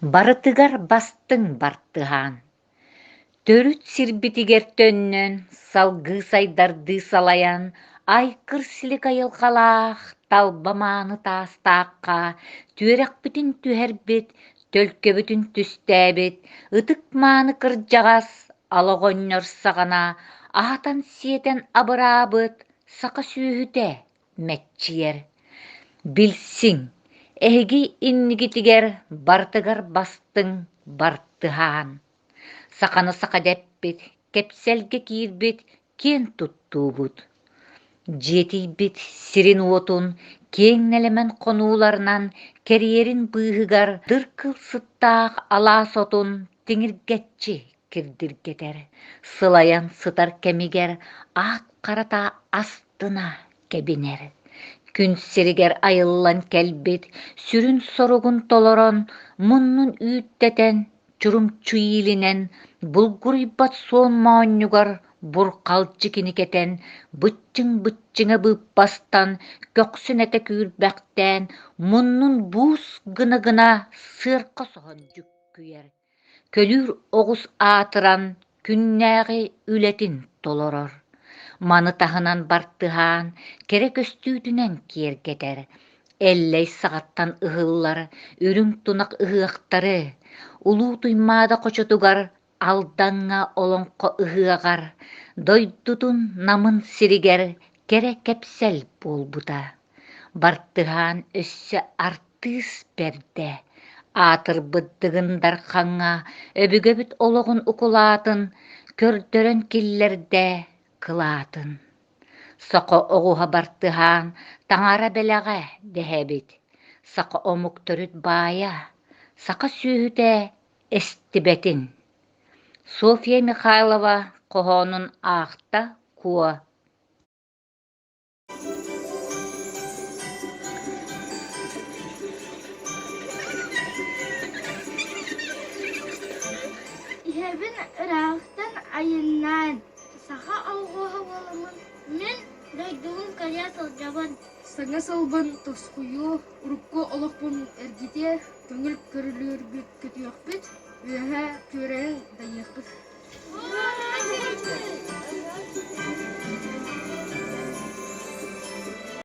Барытыгар бастың бартыхан. Төрүт сирбитигер төннөн, салгы сайдарды салаян, айкыр силик айылқалақ, талбаманы тастаққа, түөрек бүтін түһәрбет, төлкө бүтін түстәбет, ытык мааны кыржағас, алағоннор сағана, аатан сиетен абырабыт, сақа сүүһүтэ, мәччиер. Билсиң, эһиги иннигитигер бартыгар бастың бартыhaan. Сақаны сақа дәппет, кепселге киирбет, кен туттуубут. Жетийбит сирин уотун, кеңнелемен қонууларынан кериерин быыһыгар дыркыл сыттаах алаа сотун тиңиргетчи кирдиргетер. Сылаян сытар кемигер аат қарата астына кебинер. Күн сиригер айыллан кэлбит, сүрүн соругун толорон, муннун үүттетен, чурумчуилинен, булгуруйбат суон маоннюгар, бурқалчы киникетен, бытчың-бытчыңа быппастан, көксүн эте күүрбäктään, муннун буус гына-гына сыарқа соһон жүккүйер. Көлүүр оҕус аатыран, күннээҕи үлэтин толорор. Маны таһынан бартыhaan, кере көстүүтүнэн киэргетер. Эллей саҕаттан ыһыллар, үрүҥ тунак ыһыахтары, улуу туймаада хочотугар, алдаҥҥа олоҥхо ыһыаҕар, дойдутун намын сиригер, кере кэпсэл буолбута. Бартыhaan өссө артыыс бердэ, аатырбыттыгындар хаҥҥа, өбүгөбүт олоҕун укулаатын, көрдөрөн киллэрдэ кылаатын. Соқо оҕуһа бартыhaan, таҥара бэлэҕэ дэһэбит. Сақа омуктөрүт баая, сақа сүүһүтэ эстибэтин. Софья Михайлова коһоонун аахта куо. Иһэбин ыраахтан айыннаан, саха алҕуоһа буоламын. Мен дойдугун кырьа сылдьабын. Саңа салбан тосхуйу, урукко олохпун эргите, көңүл көрүлүөрбүт көтүөхпүт, үөһэ түөрэн дайыахпыт.